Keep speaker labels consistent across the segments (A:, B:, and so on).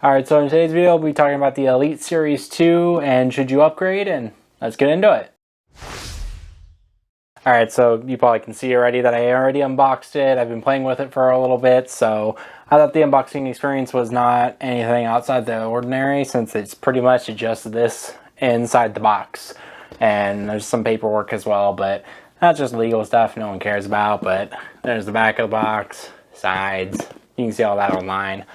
A: Alright, so in today's video, we'll be talking about the Elite Series 2 and should you upgrade, and let's get into it. Alright, so you probably can see already that I already unboxed it. I've been playing with it for a little bit, so I thought the unboxing experience was not anything outside the ordinary since it's pretty much just this inside the box. And there's some paperwork as well, but that's just legal stuff no one cares about. But there's the back of the box, sides, you can see all that online.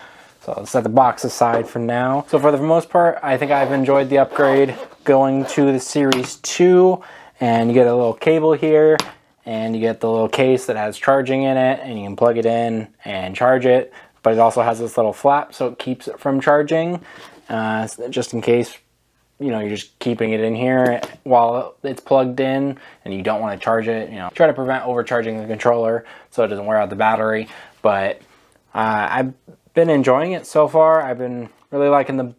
A: So let's set the box aside for now. So for the most part, I think I've enjoyed the upgrade going to the Series 2. And you get a little cable here, and you get the little case that has charging in it, and you can plug it in and charge it. But it also has this little flap, so it keeps it from charging, just in case, you know, you're just keeping it in here while it's plugged in, and you don't want to charge it. You know, try to prevent overcharging the controller so it doesn't wear out the battery. But I've been enjoying it so far. I've been really liking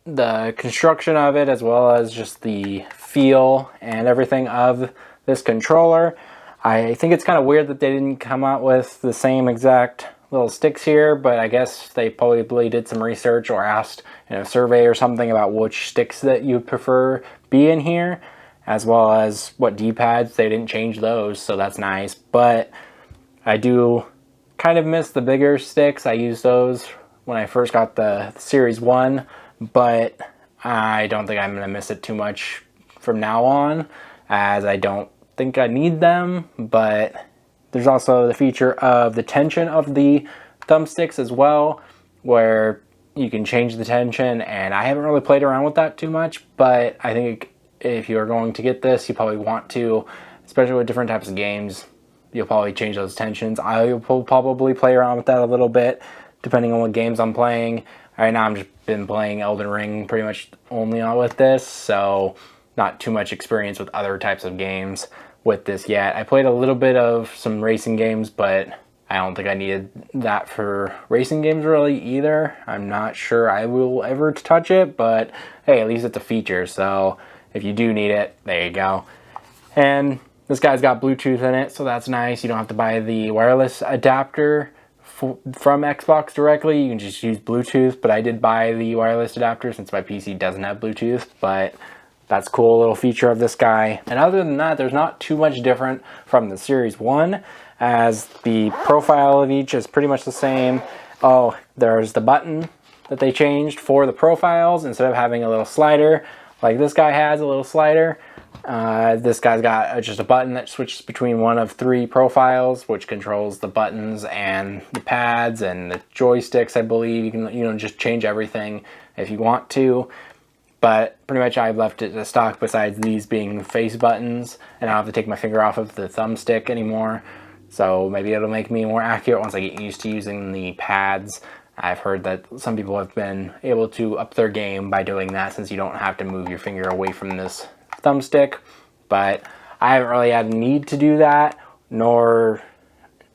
A: the construction of it, as well as just the feel and everything of this controller. I think it's kind of weird that they didn't come out with the same exact little sticks here, but I guess they probably did some research or asked in a survey or something about which sticks that you prefer be in here, as well as what D-pads. They didn't change those, so that's nice. But I do kind of miss the bigger sticks. I used those when I first got the Series 1, but I don't think I'm going to miss it too much from now on, as I don't think I need them. But there's also the feature of the tension of the thumbsticks as well, where you can change the tension, and I haven't really played around with that too much, but I think if you're going to get this, you probably want to, especially with different types of games. You'll probably change those tensions. I will probably play around with that a little bit, depending on what games I'm playing. Right now I'm just been playing Elden Ring pretty much only with this, so not too much experience with other types of games with this yet. I played a little bit of some racing games, but I don't think I needed that for racing games really either. I'm not sure I will ever touch it, but hey, at least it's a feature, so if you do need it, there you go. And this guy's got Bluetooth in it, so that's nice. You don't have to buy the wireless adapter from Xbox directly. You can just use Bluetooth, but I did buy the wireless adapter since my PC doesn't have Bluetooth. But that's a cool little feature of this guy. And other than that, there's not too much different from the Series 1, as the profile of each is pretty much the same. Oh, there's the button that they changed for the profiles. Instead of having a little slider like this guy has, a little slider, this guy's got just a button that switches between one of 3 profiles, which controls the buttons and the pads and the joysticks. I believe you can, just change everything if you want to. But pretty much I've left it as stock, besides these being face buttons, and I don't have to take my finger off of the thumbstick anymore. So maybe it'll make me more accurate once I get used to using the pads. I've heard that some people have been able to up their game by doing that, since you don't have to move your finger away from this thumbstick. But I haven't really had a need to do that, nor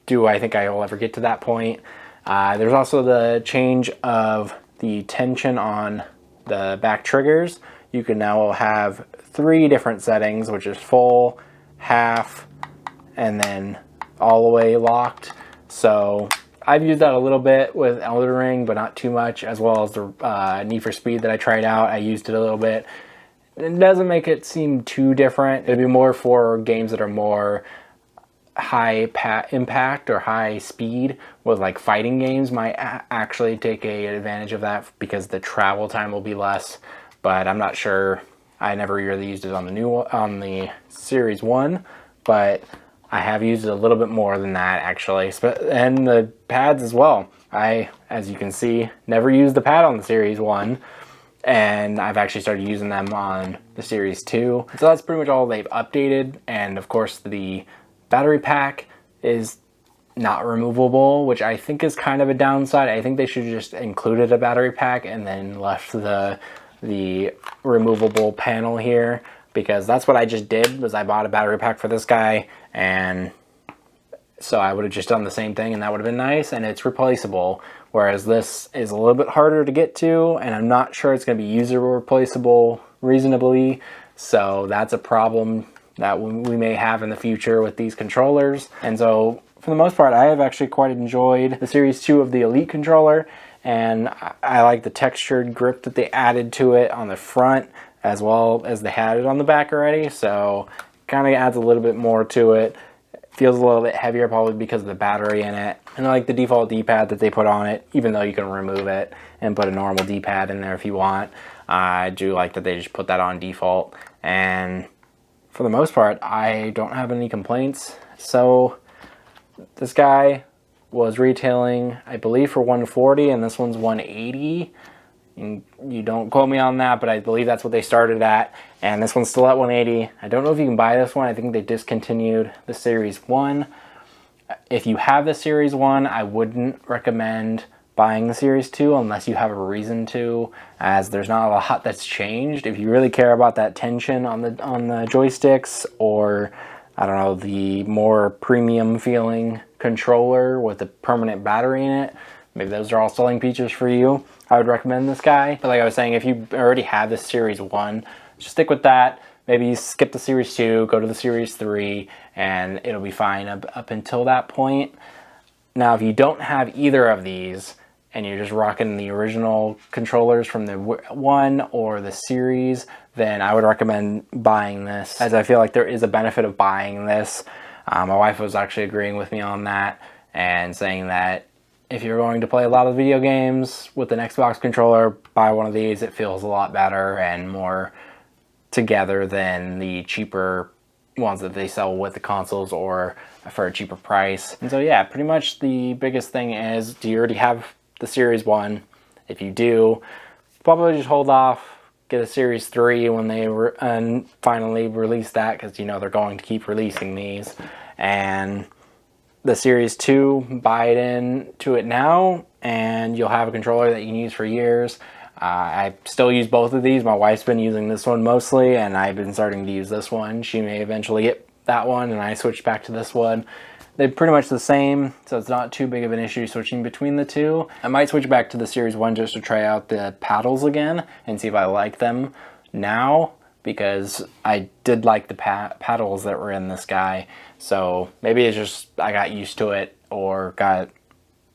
A: do I think I will ever get to that point. There's also the change of the tension on the back triggers. You can now have 3 different settings, which is full, half, and then all the way locked. So I've used that a little bit with Elden Ring, but not too much, as well as the Need for Speed that I tried out. I used it a little bit. It doesn't make it seem too different. It'd be more for games that are more high impact or high speed, with like fighting games might actually take advantage of that, because the travel time will be less. But I'm not sure. I never really used it on the Series 1, but I have used it a little bit more than that actually. And the pads as well. I, as you can see, never used the pad on the Series 1. And I've actually started using them on the Series 2. So that's pretty much all they've updated. And of course the battery pack is not removable, which I think is kind of a downside. I think they should have just included a battery pack and then left the removable panel here, because that's what I just did. Was I bought a battery pack for this guy, and so I would have just done the same thing, and that would have been nice, and it's replaceable. Whereas this is a little bit harder to get to, and I'm not sure it's going to be user replaceable reasonably. So that's a problem that we may have in the future with these controllers. And so for the most part, I have actually quite enjoyed the Series 2 of the Elite controller, and I like the textured grip that they added to it on the front, as well as they had it on the back already, so kind of adds a little bit more to it. Feels a little bit heavier, probably because of the battery in it. And I like the default D-pad that they put on it, even though you can remove it and put a normal D-pad in there if you want. I do like that they just put that on default. And for the most part, I don't have any complaints. So this guy was retailing, I believe, for $140, and this one's $180. You don't quote me on that, but I believe that's what they started at, and this one's still at $180. I don't know if you can buy this one. I think they discontinued the Series 1. If you have the Series 1, I wouldn't recommend buying the Series 2 unless you have a reason to, as there's not a lot that's changed. If you really care about that tension on the joysticks, or I don't know, the more premium feeling controller with a permanent battery in it, maybe those are all selling features for you, I would recommend this guy. But like I was saying, if you already have the Series 1, just stick with that. Maybe skip the Series 2, go to the Series 3, and it'll be fine up until that point. Now, if you don't have either of these, and you're just rocking the original controllers from the 1 or the Series, then I would recommend buying this, as I feel like there is a benefit of buying this. My wife was actually agreeing with me on that, and saying that if you're going to play a lot of video games with an Xbox controller, buy one of these. It feels a lot better and more together than the cheaper ones that they sell with the consoles or for a cheaper price. And so yeah, pretty much the biggest thing is, do you already have the Series 1? If you do, probably just hold off, get a Series 3 when they finally release that, because you know they're going to keep releasing these. And the Series 2, buy it into it now, and you'll have a controller that you can use for years. I still use both of these. My wife's been using this one mostly, and I've been starting to use this one. She may eventually get that one, and I switch back to this one. They're pretty much the same, so it's not too big of an issue switching between the two. I might switch back to the Series 1 just to try out the paddles again and see if I like them now, because I did like the paddles that were in this guy. So maybe it's just I got used to it, or got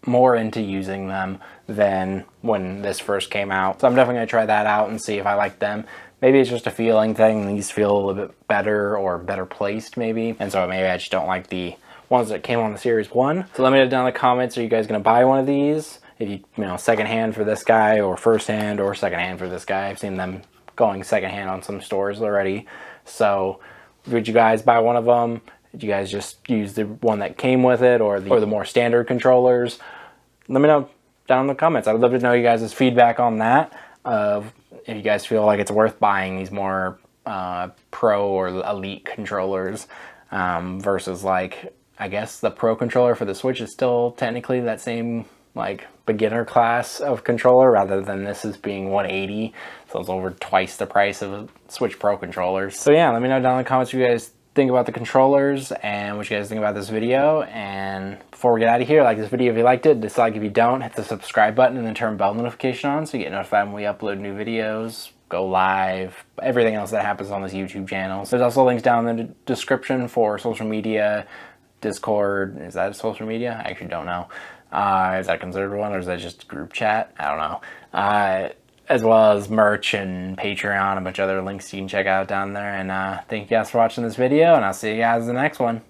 A: more into using them than when this first came out. So I'm definitely going to try that out and see if I like them. Maybe it's just a feeling thing. These feel a little bit better, or better placed maybe. And so maybe I just don't like the ones that came on the Series 1. So let me know down in the comments, are you guys going to buy one of these? If you know, secondhand for this guy, or first hand, or secondhand for this guy. I've seen them going secondhand on some stores already. So would you guys buy one of them? Did you guys just use the one that came with it, or the more standard controllers? Let me know down in the comments. I'd love to know you guys' feedback on that, of if you guys feel like it's worth buying these more pro or elite controllers, versus, like, I guess the pro controller for the Switch is still technically that same, like, beginner class of controller, rather than this as being $180, so it's over twice the price of a Switch Pro controllers. So yeah, let me know down in the comments what you guys think about the controllers and what you guys think about this video. And before we get out of here, like this video if you liked it, dislike if you don't, hit the subscribe button and then turn bell notification on so you get notified when we upload new videos, go live, everything else that happens on this YouTube channel. So there's also links down in the description for social media, Discord. Is that a social media? I actually don't know. Is that considered one, or is that just group chat? I don't know. As well as merch and Patreon, a bunch of other links you can check out down there. And thank you guys for watching this video, and I'll see you guys in the next one.